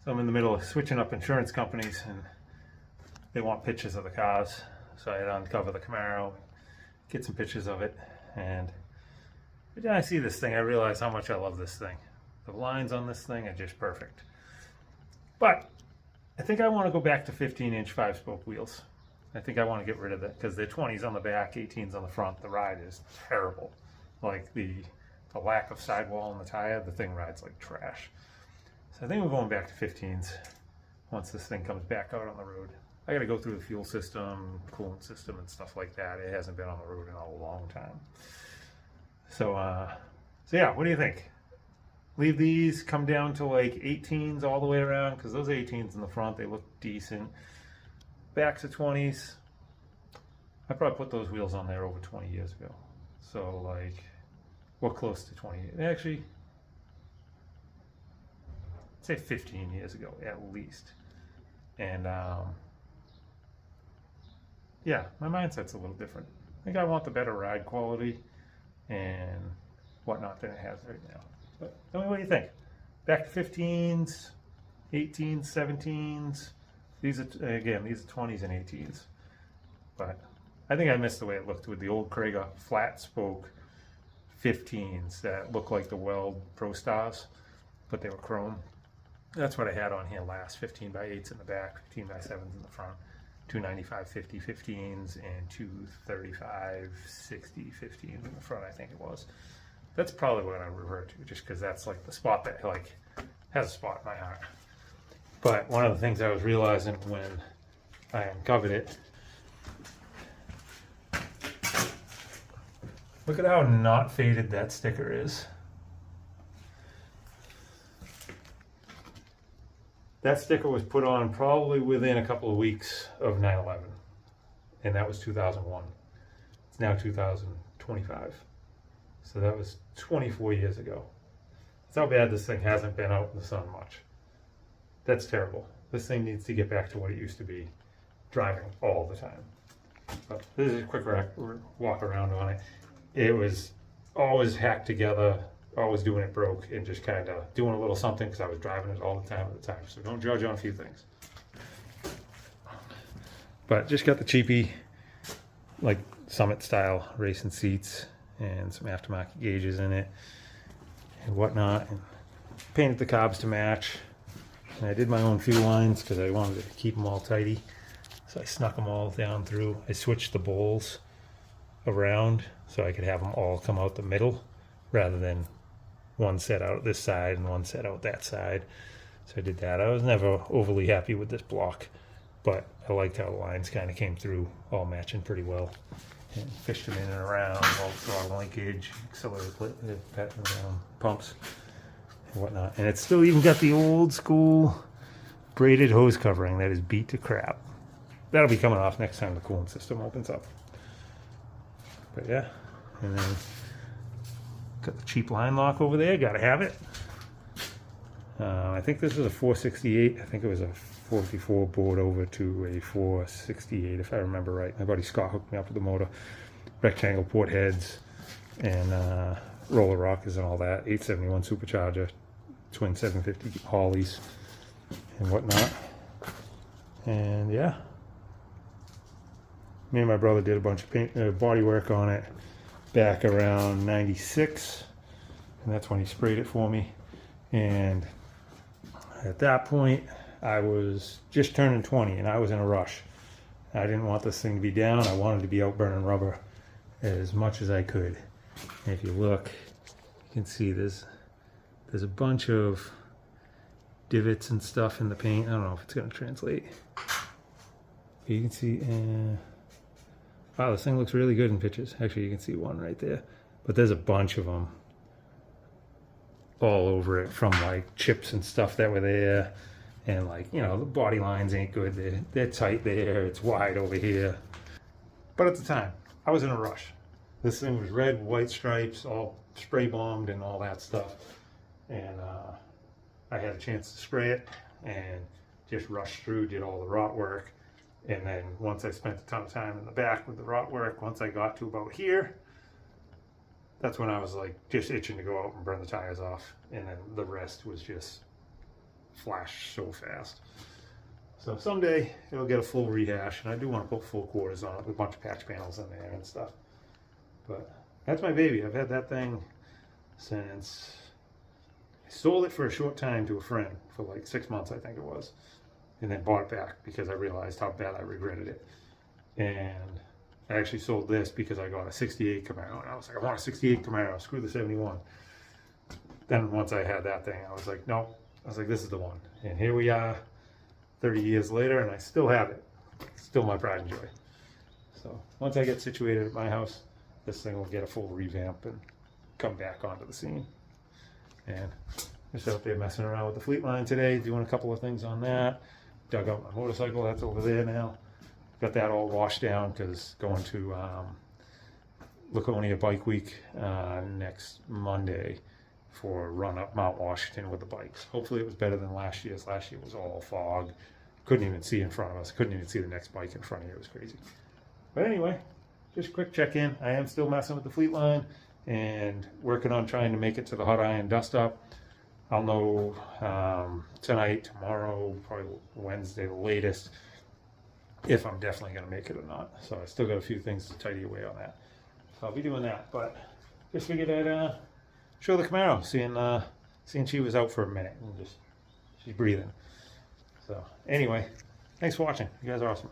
So I'm in the middle of switching up insurance companies, and they want pictures of the cars. So I had to uncover the Camaro, get some pictures of it, and then I see this thing, I realize how much I love this thing. The lines on this thing are just perfect. But I think I want to go back to 15-inch 5-spoke wheels. I think I want to get rid of that because they're 20s on the back, 18s on the front. The ride is terrible. Like the lack of sidewall in the tire, the thing rides like trash. So I think we're going back to 15s once this thing comes back out on the road. I got to go through the fuel system, coolant system, and stuff like that. It hasn't been on the road in a long time. So yeah, what do you think? Leave these, come down to like 18s all the way around, because those 18s in the front, they look decent. Back to 20s. I probably put those wheels on there over 20 years ago. So like, we're close to 20 years. Actually, I'd say 15 years ago at least. And yeah, my mindset's a little different. I think I want the better ride quality and whatnot than it has right now. But tell me what you think. Back to 15s, 18s, 17s. These are, again, these are 20s and 18s. But I think I missed the way it looked with the old Krager flat spoke 15s that look like the Weld Pro Stars, but they were chrome. That's what I had on here last, 15 by 8s in the back, 15 by 7s in the front, 295 50 15s, and 235 60 15s in the front, I think it was. That's probably what I revert to, just because that's like the spot that like has a spot in my heart. But one of the things I was realizing when I uncovered it, look at how not faded that sticker is. That sticker was put on probably within a couple of weeks of 9/11, and that was 2001. It's now 2025. So that was 24 years ago. That's how bad this thing hasn't been out in the sun much. That's terrible. This thing needs to get back to what it used to be, driving all the time. But this is a quick walk around on it. It was always hacked together, always doing it broke, and just kind of doing a little something because I was driving it all the time at the time. So don't judge on a few things. But just got the cheapy, like Summit style racing seats and some aftermarket gauges in it and whatnot, and painted the cobs to match. And I did my own fuel lines because I wanted to keep them all tidy. So I snuck them all down through. I switched the bowls around so I could have them all come out the middle rather than one set out this side and one set out that side. So I did that. I was never overly happy with this block, but I liked how the lines kind of came through, all matching pretty well. And fished them in and around, all throttle linkage, accelerator pumps, and whatnot. And it's still even got the old school braided hose covering that is beat to crap. That'll be coming off next time the coolant system opens up. But yeah, and then got the cheap line lock over there, gotta have it. I think this was a 468. I think it was a 454 board over to a 468 if I remember right. My buddy Scott hooked me up with the motor, rectangle port heads, and roller rockers and all that. 871 supercharger, twin 750 Hollies and whatnot. And yeah, me and my brother did a bunch of paint, body work on it back around 96, and that's when he sprayed it for me. And at that point I was just turning 20 and I was in a rush. I didn't want this thing to be down. I wanted to be out burning rubber as much as I could. And if you look, you can see there's a bunch of divots and stuff in the paint. I don't know if it's going to translate. You can see, wow, this thing looks really good in pictures. Actually, you can see one right there. But there's a bunch of them all over it from like chips and stuff that were there. And like, you know, the body lines ain't good. They're tight there. It's wide over here. But at the time, I was in a rush. This thing was red, white stripes, all spray bombed and all that stuff. And I had a chance to spray it and just rushed through, did all the rot work. And then once I spent a ton of time in the back with the rot work, once I got to about here, that's when I was like just itching to go out and burn the tires off. And then the rest was just flashed so fast. So someday it'll get a full rehash, and I do want to put full quarters on it with a bunch of patch panels in there and stuff. But that's my baby. I've had that thing since I sold it for a short time to a friend for like 6 months, I think it was, and then bought it back because I realized how bad I regretted it. And I actually sold this because I got a 68 Camaro, and I was like, I want a 68 Camaro, screw the 71. Then once I had that thing, I was like, no. I was like, this is the one. And here we are 30 years later, and I still have it. It's still my pride and joy. So once I get situated at my house, this thing will get a full revamp and come back onto the scene. And just out there messing around with the fleet line today, doing a couple of things on that. Dug out my motorcycle, that's over there now. Got that all washed down because going to Laconia Bike Week next Monday for a run up Mount Washington with the bikes. Hopefully it was better than last year's. Last year was all fog. Couldn't even see in front of us. Couldn't even see the next bike in front of you. It was crazy. But anyway, just a quick check-in. I am still messing with the fleet line and working on trying to make it to the hot iron dust up. I'll know tonight, tomorrow, probably Wednesday the latest, if I'm definitely going to make it or not. So I still got a few things to tidy away on that. So I'll be doing that. But just figured I'd show the Camaro, seeing she was out for a minute and just she's breathing. So anyway, thanks for watching. You guys are awesome.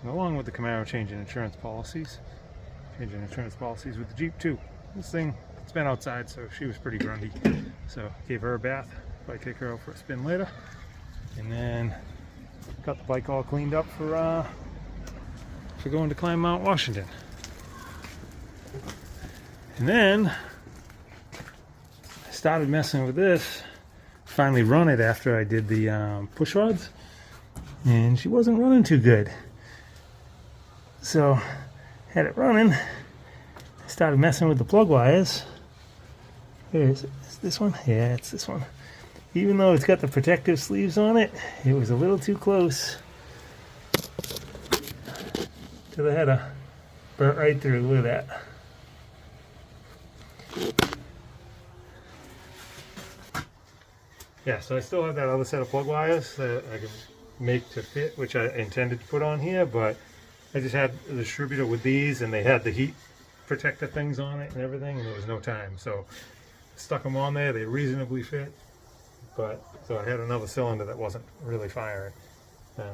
And along with the Camaro, changing insurance policies with the Jeep too. This thing, it's been outside, so she was pretty grungy. So gave her a bath. Probably take her out for a spin later. And then got the bike all cleaned up for going to climb Mount Washington. And then I started messing with this. Finally run it after I did the push rods, and she wasn't running too good. So had it running. I started messing with the plug wires. Is this one? Yeah, it's this one. Even though it's got the protective sleeves on it, it was a little too close to the header. Burnt right through. Look at that. Yeah, so I still have that other set of plug wires that I can make to fit, which I intended to put on here, but I just had the distributor with these, and they had the heat protector things on it and everything, and there was no time. So stuck them on there. They reasonably fit, but so I had another cylinder that wasn't really firing and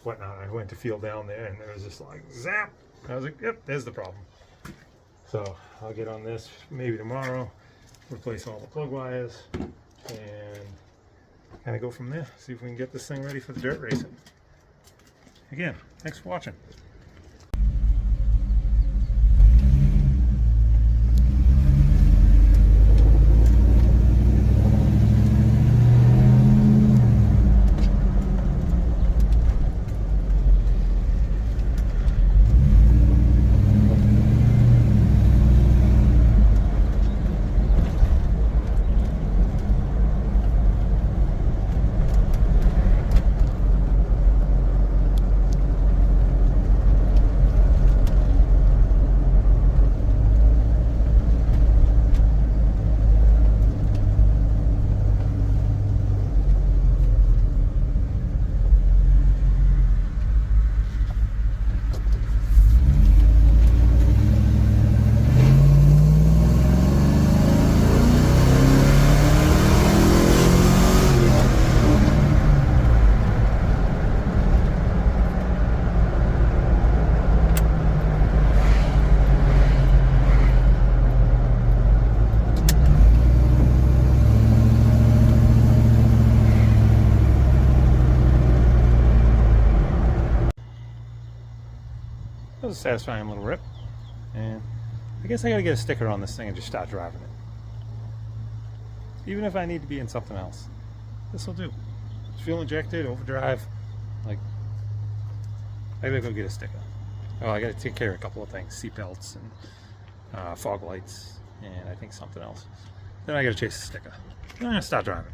whatnot. I went to feel down there, and it was just like zap. I was like, yep, there's the problem. So I'll get on this maybe tomorrow, replace all the plug wires, and kind of go from there. See if we can get this thing ready for the dirt racing. Again, thanks for watching. That was a satisfying little rip, and I guess I gotta get a sticker on this thing and just start driving it. Even if I need to be in something else, this will do. Fuel injected, overdrive, like, I gotta go get a sticker. Oh, I gotta take care of a couple of things, seat belts and fog lights, and I think something else. Then I gotta chase the sticker. Then I'm gonna start driving.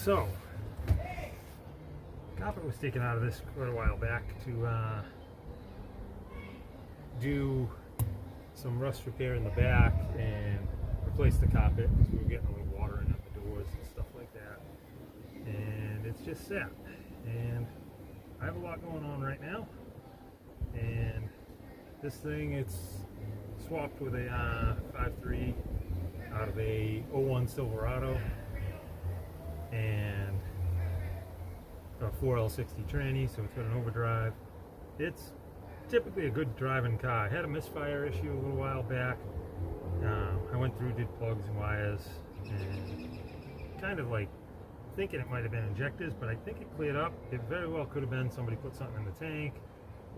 So, carpet was taken out of this quite a while back to do some rust repair in the back and replace the carpet because we were getting a little water in at the doors and stuff like that. And it's just sat. And I have a lot going on right now. And this thing, it's swapped with a 5.3 out of a '01 Silverado and a 4L60 tranny, so it's got an overdrive. It's typically a good driving car. I had a misfire issue a little while back. I went through, did plugs and wires, and kind of like thinking it might have been injectors, but I think it cleared up. It very well could have been somebody put something in the tank,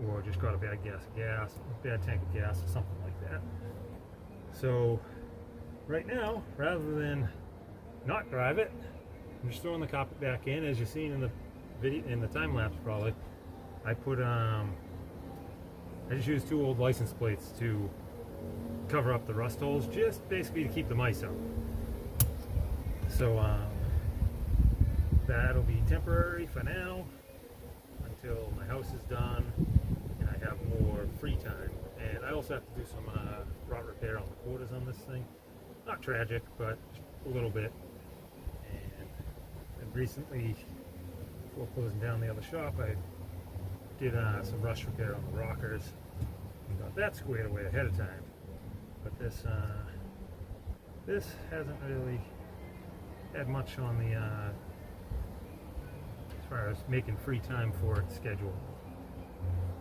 or just got a bad bad tank of gas or something like that. So right now, rather than not drive it, I'm just throwing the carpet back in. As you've seen in the video, in the time lapse probably, I put I just used 2 old license plates to cover up the rust holes, just basically to keep the mice out. So that'll be temporary for now until my house is done and I have more free time. And I also have to do some rot repair on the quarters on this thing. Not tragic, but a little bit. And recently, before closing down the other shop, I did some rust repair on the rockers and got that squared away ahead of time. But this hasn't really had much on the as far as making free time for its schedule.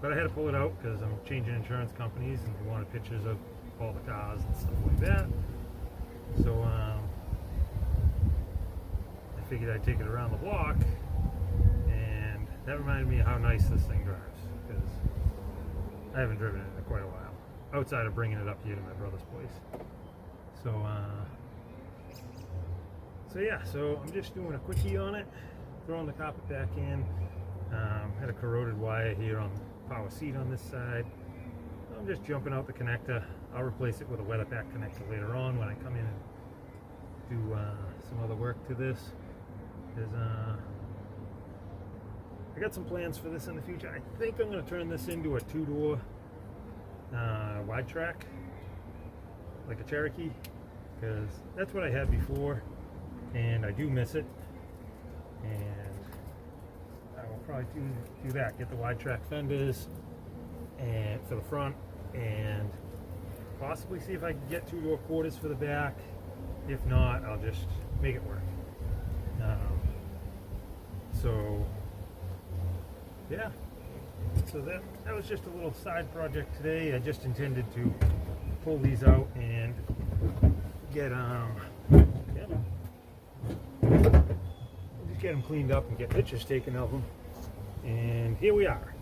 But I had to pull it out because I'm changing insurance companies and they wanted pictures of all the cars and stuff like that. So I figured I'd take it around the block, and that reminded me of how nice this thing drives, because I haven't driven it in quite a while, outside of bringing it up here to my brother's place. So yeah, so I'm just doing a quickie on it, throwing the carpet back in. Had a corroded wire here on the power seat on this side. I'm just jumping out the connector. I'll replace it with a weather pack connector later on when I come in and do some other work to this. I got some plans for this in the future. I think I'm going to turn this into a 2-door wide track, like a Cherokee, because that's what I had before, and I do miss it. And I will probably do that. Get the wide track fenders and for the front, and possibly see if I can get 2-door quarters for the back. If not, I'll just make it work. So yeah, so that was just a little side project today. I just intended to pull these out and get them cleaned up and get pictures taken of them. And here we are.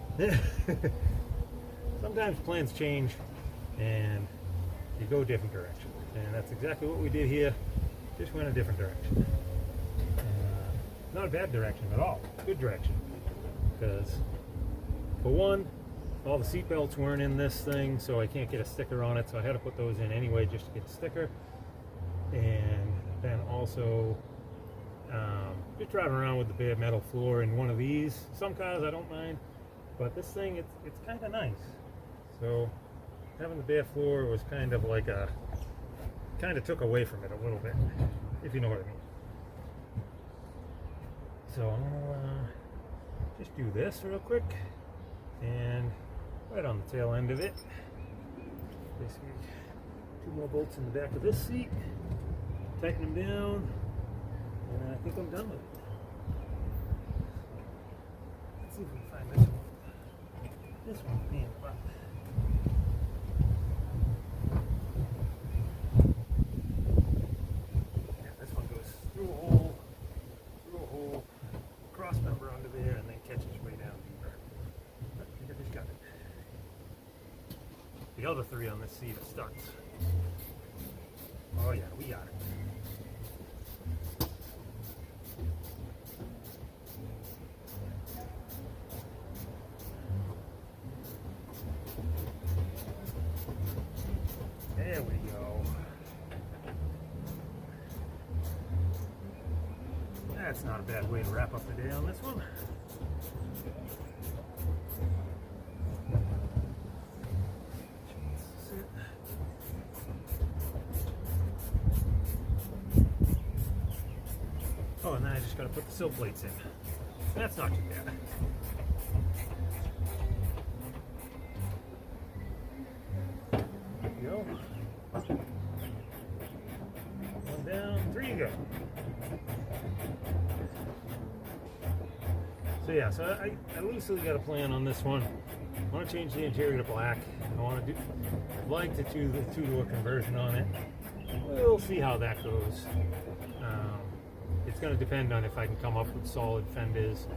Sometimes plans change and you go a different direction, and that's exactly what we did here. Just went a different direction. Not a bad direction at all, good direction, because for one, all the seat belts weren't in this thing, so I can't get a sticker on it, so I had to put those in anyway just to get the sticker. And then also just driving around with the bare metal floor in one of these. Some cars I don't mind, but this thing, it's kind of nice. So having the bare floor was kind of like kind of took away from it a little bit, if you know what I mean. So I'm gonna just do this real quick, and right on the tail end of it, basically 2 more bolts in the back of this seat, tighten them down, and I think I'm done with it. Let's see if we can find this one. This one's being fun. Yeah, this one goes through a hole, cross member under there, and then catches way down deeper. I think I just got it. The other 3 on this seat are studs. Oh yeah, we got it. There we go. that's not a bad way to wrap up the day on this one. Oh, and then I just got to put the sill plates in. That's not too bad. There you go. One down, 3 to go. So yeah, so I loosely got a plan on this one. I want to change the interior to black. I want to like to do the two-door conversion on it. We'll see how that goes. It's going to depend on if I can come up with solid fenders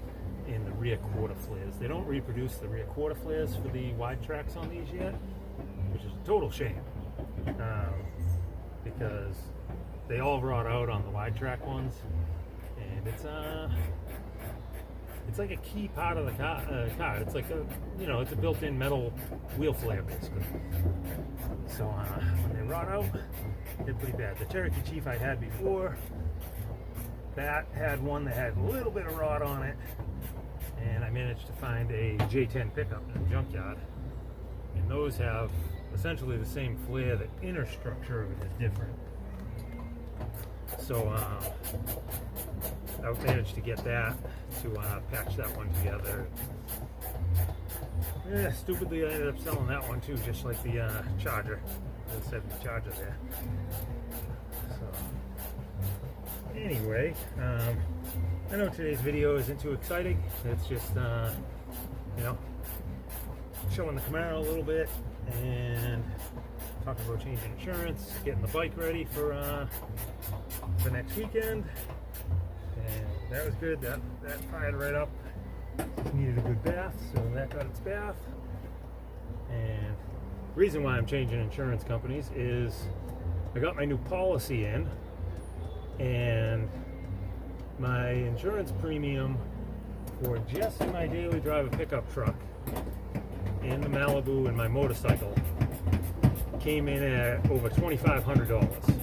in the rear quarter flares. They don't reproduce the rear quarter flares for the wide tracks on these yet, which is a total shame, because they all rot out on the wide track ones, and it's like a key part of the car. It's like it's a built-in metal wheel flare basically. So when they rot out, they're pretty bad. The Cherokee Chief I had before, that had one that had a little bit of rot on it, and I managed to find a J10 pickup in a junkyard, and those have essentially the same flare. The inner structure of it is different. So I managed to get that to patch that one together. Yeah, stupidly I ended up selling that one too, just like the Charger, the 70 Charger there. So anyway, I know today's video isn't too exciting. It's just showing the Camaro a little bit and talking about changing insurance, getting the bike ready for next weekend. And that was good. That fired right up. Just needed a good bath, so that got its bath. And the reason why I'm changing insurance companies is I got my new policy in, and my insurance premium for just my daily driver pickup truck and the Malibu and my motorcycle came in at over $2,500.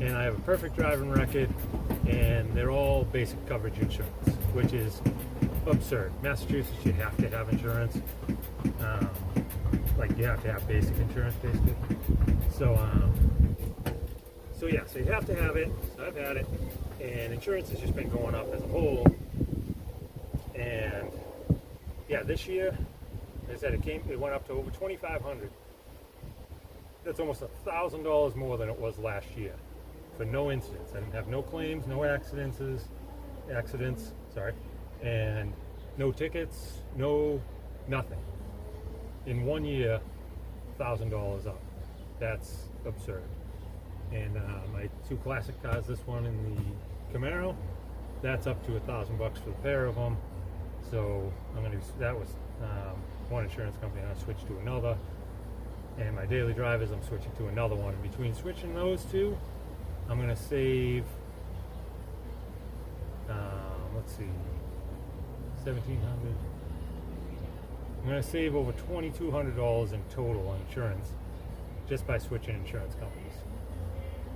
And I have a perfect driving record, and they're all basic coverage insurance, which is absurd. Massachusetts, you have to have insurance. Like you have to have basic insurance, basically. So yeah, so you have to have it. So I've had it, and insurance has just been going up as a whole. And yeah, this year, as I said, it went up to over $2,500. That's almost $1,000 more than it was last year. For no incidents. I didn't have no claims, no accidents, and no tickets, no nothing. In 1 year, $1,000 up. That's absurd. And my two classic cars, this one and the Camaro, that's up to $1,000 for the pair of them. So I'm gonna. That was one insurance company, and I switched to another. And my daily drivers, I'm switching to another one. In between switching those two, I'm going to save, let's see, $1,700. I'm going to save over $2,200 in total on insurance just by switching insurance companies.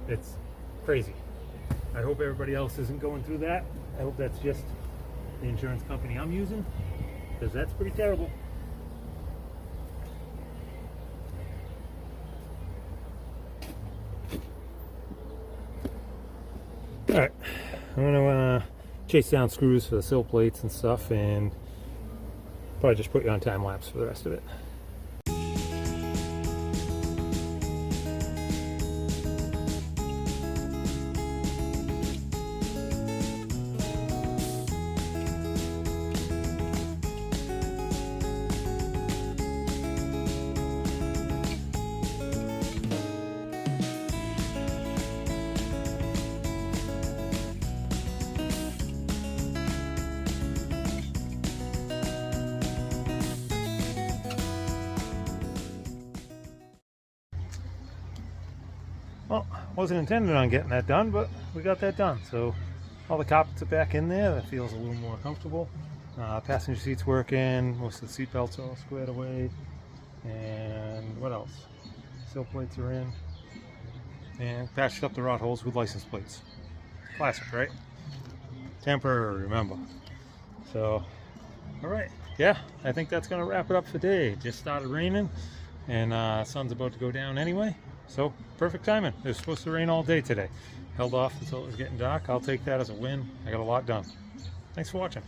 It's crazy. I hope everybody else isn't going through that. I hope that's just the insurance company I'm using, because that's pretty terrible. Alright, I'm going to chase down screws for the sill plates and stuff, and probably just put you on time lapse for the rest of it. Well, wasn't intending on getting that done, but we got that done. So all the carpets are back in there. That feels a little more comfortable. Passenger seats working. Most of the seat belts are all squared away. And what else? Sill plates are in. And patched up the rot holes with license plates. Classic, right? Temporary, remember. So, all right. Yeah, I think that's going to wrap it up for today. It just started raining, and sun's about to go down anyway. So, perfect timing. It was supposed to rain all day today. Held off until it was getting dark. I'll take that as a win. I got a lot done. Thanks for watching.